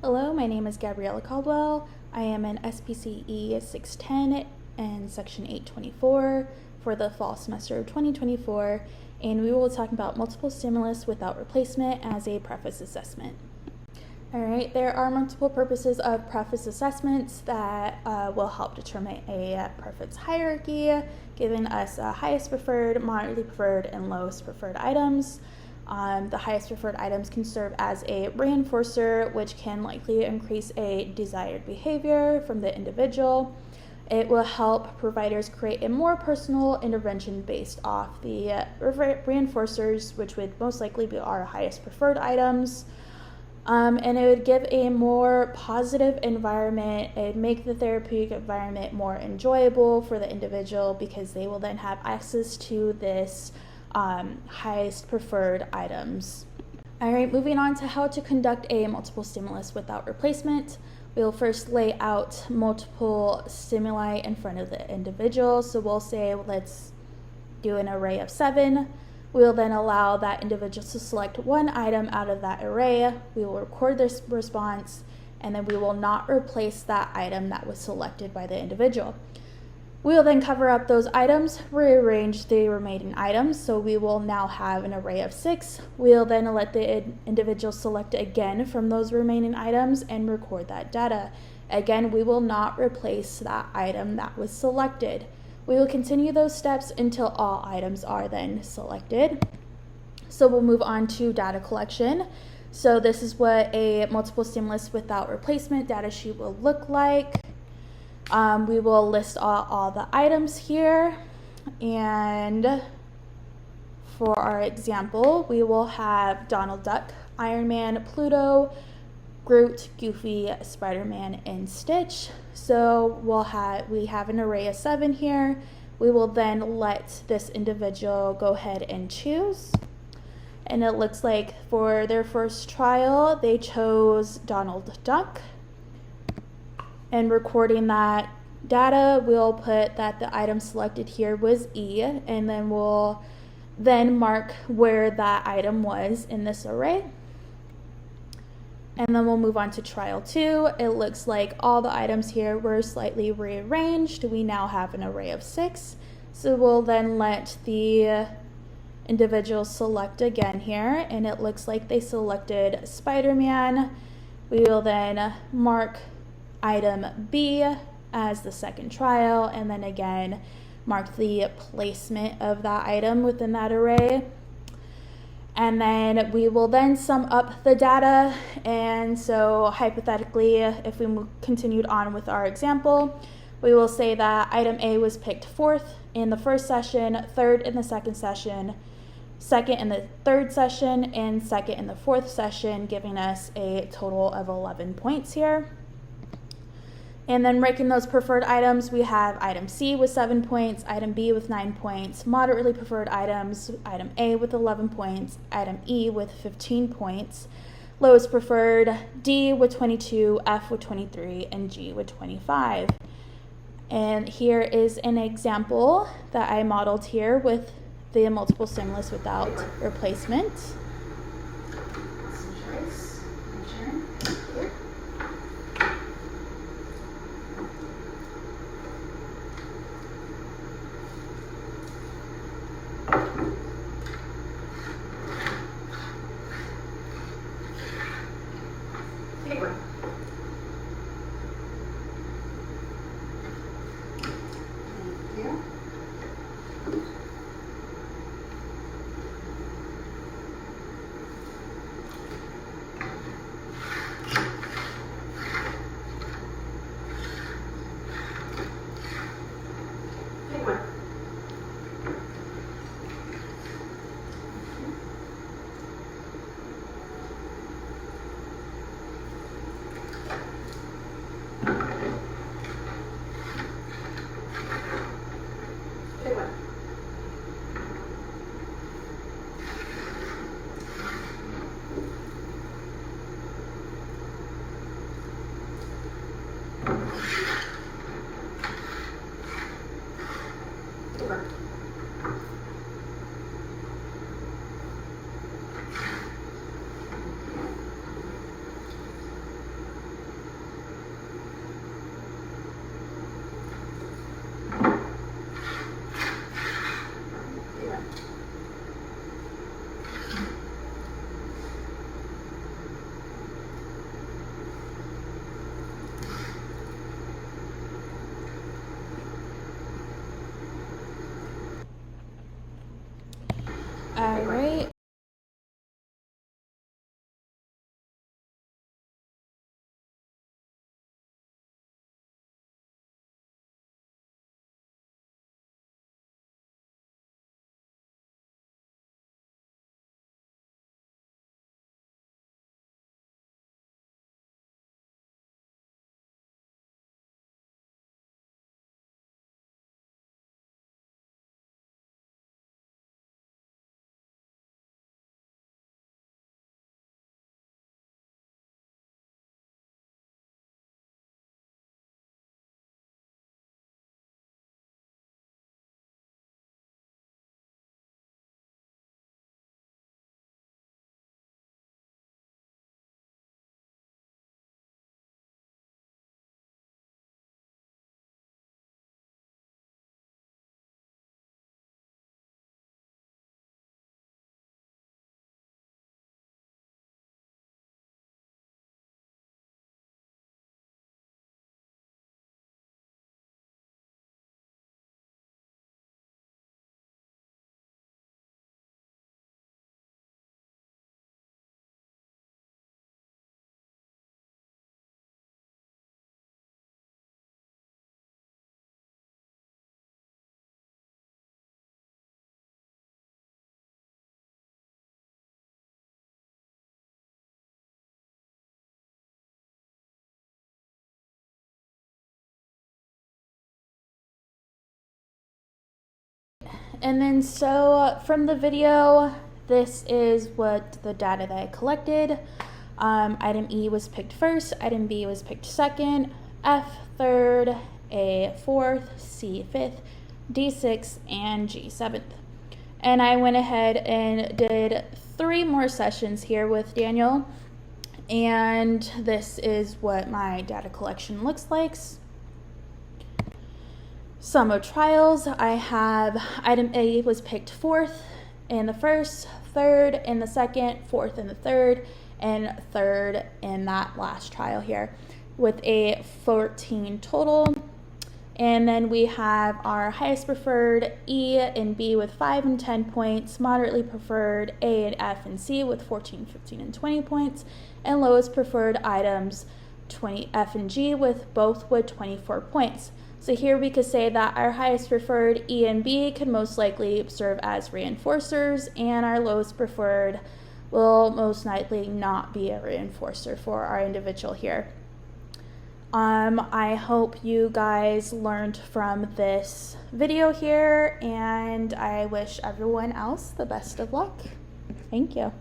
Hello, my name is Gabriella Caldwell. I am an SPCE 610 and Section 824 for the fall semester of 2024, and we will be talking about multiple stimulus without replacement as a preface assessment. All right, there are multiple purposes of preface assessments that will help determine a preference hierarchy, giving us highest preferred, moderately preferred, and lowest preferred items. The highest preferred items can serve as a reinforcer, which can likely increase a desired behavior from the individual. It will help providers create a more personal intervention based off the reinforcers, which would most likely be our highest preferred items. And it would give a more positive environment. It would make the therapeutic environment more enjoyable for the individual because they will then have access to this highest preferred items. All right, moving on to how to conduct a multiple stimulus without replacement. We'll first lay out multiple stimuli in front of the individual. So we'll say, let's do an array of 7. We'll then allow that individual to select one item out of that array. We will record this response, and then we will not replace that item that was selected by the individual. We will then cover up those items, rearrange the remaining items, so we will now have an array of 6. We'll then let the individual select again from those remaining items and record that data. Again, we will not replace that item that was selected. We will continue those steps until all items are then selected. So we'll move on to data collection. So this is what a multiple stimulus without replacement data sheet will look like. We will list all the items here, and for our example, we will have Donald Duck, Iron Man, Pluto, Groot, Goofy, Spider-Man, and Stitch. So we have an array of 7 here. We will then let this individual go ahead and choose. And it looks like for their first trial, they chose Donald Duck. And recording that data, we'll put that the item selected here was E, and then we'll mark where that item was in this array. And then we'll move on to trial 2. It looks like all the items here were slightly rearranged. We now have an array of 6. So we'll then let the individual select again here, and it looks like they selected Spider-Man. We will then mark item B as the second trial, and then again mark the placement of that item within that array. And then we will then sum up the data. And so hypothetically, if we continued on with our example, we will say that item A was picked 4th in the first session, 3rd in the second session, 2nd in the third session, and 2nd in the 4th session, giving us a total of 11 points here. And then ranking those preferred items, we have item C with 7 points, item B with 9 points, moderately preferred items, item A with 11 points, item E with 15 points, lowest preferred D with 22, F with 23, and G with 25. And here is an example that I modeled here with the multiple stimulus without replacement. And then so from the video, this is what the data that I collected. Item E was picked first, item B was picked second, F third, A fourth, C fifth, D sixth, and G seventh. And I went ahead and did 3 more sessions here with Daniel. And this is what my data collection looks like. Sum of trials, I have item A was picked fourth in the first, third in the second, fourth in the third, and third in that last trial here, with a 14 total. And then we have our highest preferred E and B with 5 and 10 points, moderately preferred A and F and C with 14, 15, and 20 points, and lowest preferred items F and G with both with 24 points. So here we could say that our highest preferred E and B could most likely serve as reinforcers, and our lowest preferred will most likely not be a reinforcer for our individual here. I hope you guys learned from this video here, and I wish everyone else the best of luck. Thank you.